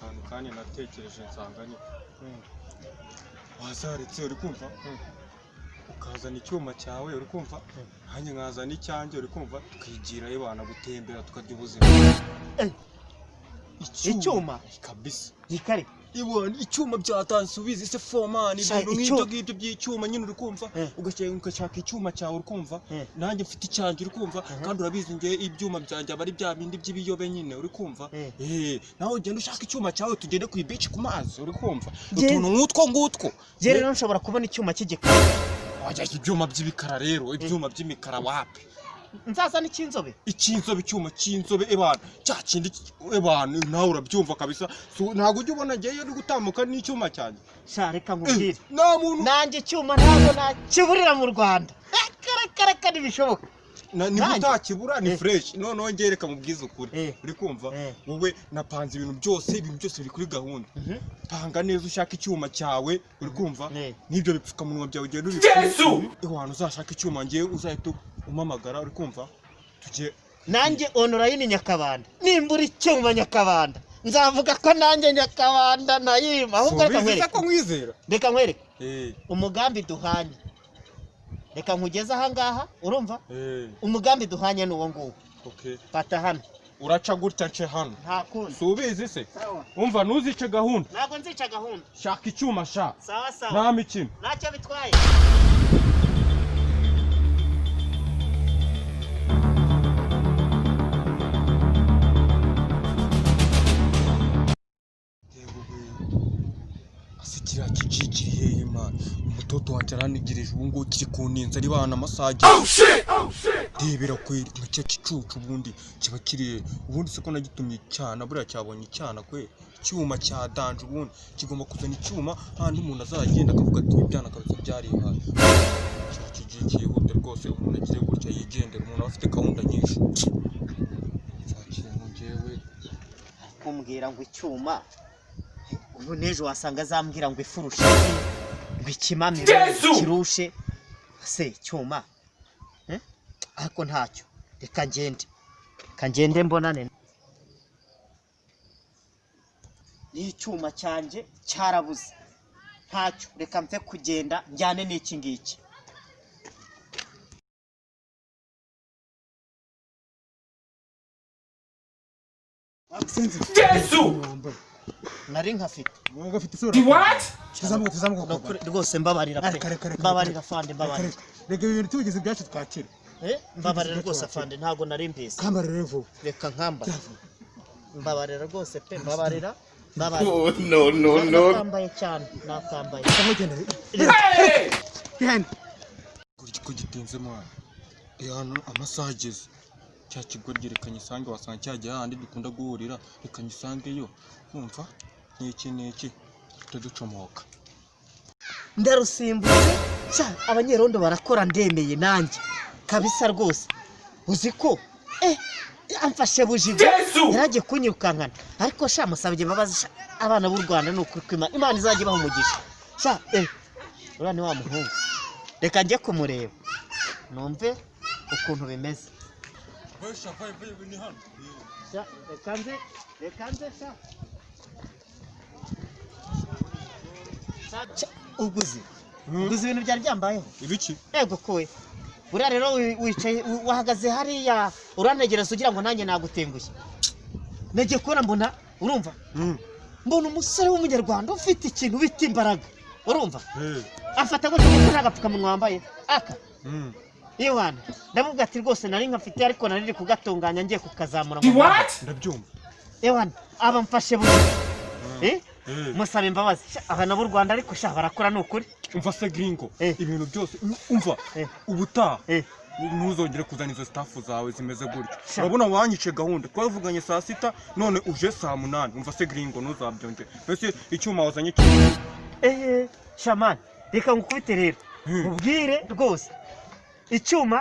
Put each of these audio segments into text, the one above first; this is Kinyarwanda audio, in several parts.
kantu kandi natekereje nsanga ni wazaretse uri kumva ukazana icyuma cyawe uri kumva hanye nkazana icyanjye uri kumva tukigira ibana gutembera tukarya ubuzima icyuma kabisa gikare ibona icyuma byatansubiza se foman ibintu nk'ibyo ngibyo by'icyuma nyine uri kumva ugashaka icyuma cyawe uri kumva nanjye mfite icyanjye uri kumva kandi urabizi ngiye ibyuma byanjye abari bya bindi by'ibiyobe nyine uri kumva nawe ugenda ushaka icyuma cyawe tugende ku beach ku mazi uri kumva utuntu ngutwo je rero nshobora kubona icyuma cy'igikara wajya ibyuma by'ibikara rero ibyuma by'imikara wapi nzazana icyinzobe icyuma cy'inzobe ebana cyakindi ebana nawe urabyumva kabisa ntago ujye ubona ngiye uri gutambuka n'icyuma cyane sha reka nkubwire nta muntu nanjye icyuma ntabwo nakiburira mu Rwanda kare ntibishoboka ni gutakibura ni fresh noneho ngereka mu bwiza ukuri uri kumva wowe napanze ibintu byose biri kuri gahunda panga neza ushaka icyuma cyawe uri kumva n'ibyo bipfukamunwa byawe ugenda abantu uzashaka icyuma ngiye uzahita umamagara uri kumva tujye nanjye Honorine Nyakabanda nimbura icyuma Nyakabanda nzavuga ko nanjye Nyakabanda nayima ahubwo reka nkwereke umugambi duhanye reka nkugeze aha ngaha urumva umugambi duhanye n'uwo nguwo fata hano uraca gutya nce hano nta kundi subizi se umva nuzice gahunda ntabwo nzica gahunda shaka icyuma sha sawa nta mikino ntacyo bitwaye kiriya kijigiriye Imana umutoto wanje aranigirije ubu ngo kiri kuninza ari bana masage debera kweri nicyo kicucu ubundi kiba kiri ubundi se ko nagitumye cyana buriya cyabonye cyana kwe icyuma cya danje ubundi kigomba kuzana icyuma handi umuntu azagenda akavuga ati ibyana kabisa byari inka kigiye hote rwose umuntu agiye gutya yigendera umuntu afite gahunda nyinshi zakintu jewe kumbwira ngo icyuma ubu nejo wasanga azambwira ngo ifurushe ngo ikimamiro kirushe se cyuma ariko ntacyo reka ngende mbonane n'icyuma cyanjye cyarabuze ntacyo reka mfe kugenda njyane n'iki ngiki nari nkafite tuzamuka rwose mbabarira pe mbabarira fande mbabarira rega ibintu tubigeze byacu twakira mbabarira rwose fande ntago nari mbizi kambarira vuba reka nkambara mbabarira rwose pe mbabarira no kambaye cyane nakambaye ko gitinze mwana hano amasaha ageze cya kigo ryerekanye isange wasanga cyajya handi dukunda guhurira reka nyisangeyo kumva niki tuducomoka ndarusimbutse cya abanyerondo barakora ndemeye nanjye kabisa rwose uzi ko amfashe bujigo yaragiye kunyirukankana ariko sha musabye babazi abana b'u Rwanda n'ukuri Imana izajye baho umugisha sha urane wa muhungu reka njye kumureba numve ukuntu bimeze reka nze sha uguze ibintu byari byambayeho ibiki yego kowe uriya rero wicaye wahagaze hariya urantegereza ugira ngo nanjye nagutengushye nagiye kubona mbona urumva mbona umusore w'umunyarwanda ufite ikintu bita imbaraga urumva afata gutya nta gapfukamunwa wambaye aka Iwana ndavuga ati rwose nari nkafite ariko nari kugatunganya ngiye kukazamura ndabyumva Iwana aba mfashe musabe imbabazi abana b'u Rwanda ariko sha barakora n'ukuri umva se gringo ibintu byose umva ubutaha ntuzongere kuzana izo staff zawe zimeze gutyo urabona wanyice gahunda twavuganye saa 6 none uje saa 8 umva se gringo ntuzabyonje mbese icyuma wazanye shaman reka ngukubite rero ubwire rwose icyuma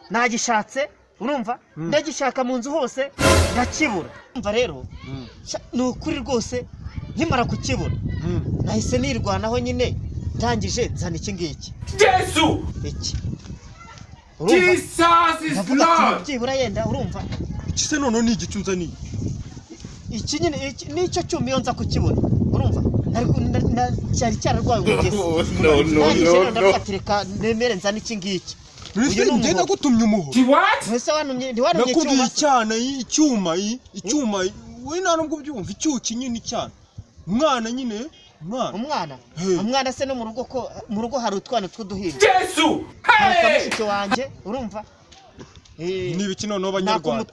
nagishatse urumva ndagishaka mu nzu hose ndakibura umva rero n'ukuri rwose nkimara kukibura nahise nirwanaho nyine ndangije nzana iki ngiki iki Jesus is Lord byibura yenda urumva kise none ni igicu nzaniye iki nyine nicyo cyuma iyo nza kukibona urumva ariko cyari cyararwaye umugezi ndavuga nemere nzana iki ngiki Nde nagutumye umuhoro mwese wanumye ndiwanumye nakubwiye icyuma we nta nubwo byumva icyuki nyine cyane umwana nyine umwana se no mu rugo hari utwana tw'uduhinja Yesu mushiki wanjye urumva n'ibiki noneho banyarwanda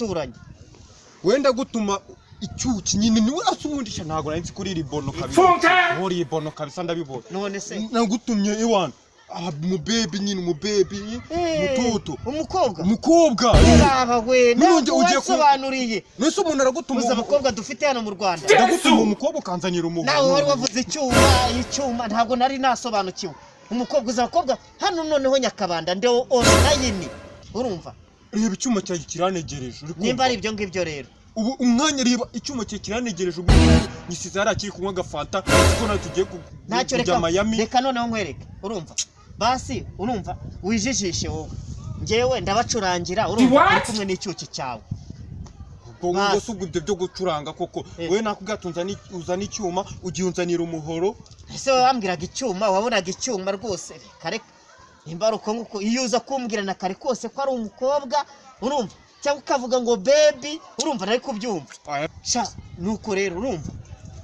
wenda gutuma icyuki nyine niwe asubundisha ntago nari nzi kuri iri bono kabisa muri iri bono kabisa ndabibona none se nagutumye iwana umubebi nyine mutoto umukobwa baba we ntabwo wasobanuriye nese umuntu aragutuma uza abakobwa dufite hano mu Rwanda ndagutuma umukobwa ukanzanira umuhoro nawe wari wavuze icyuma ntabwo nari nasobanukiwe umukobwa uza abakobwa hano noneho Nyakabanda ndeho online urumva reba icyuma cyawe kiranegereje nimba ari ibyo ngibyo rero ubu umwanya reba icyuma cyawe kiranegereje ubwo nyisize hari akiri kunywa gafanta kuko nawe tugiye kujya Miami reka noneho nkwereke urumva basi urumva wijijishe wowe ngewe ndabacurangira urumva uri kumwe n'icyuki cyawe ubwo subwo byo gucuranga koko we nakugatunza uzana icyuma ugiye unzanira umuhoro ese wambwiraga icyuma wabonaga icyuma rwose kare nimba ruko nguko iyo uza kumbwira na kare kose ko ari umukobwa urumva cyangwa ukavuga ngo baby urumva nari kubyumva sha nuko rero urumva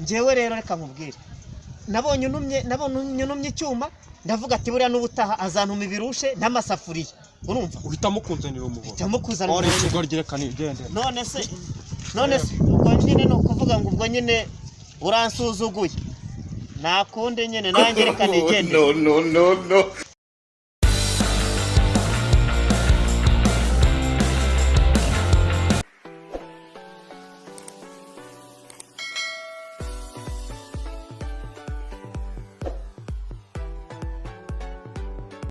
ngewe rero reka nkubwire nabonye unumye icyuma ndavuga ati buriya n'ubutaha azantuma ibirushe n'amasafuriya urumva uhitamo kunzanira umuhoro uhitamo kuzana umuhoro none se ubwo nyine no kuvuga ngo ubwo nyine uransuzuguye nakunde nyine nanjye reka nigende no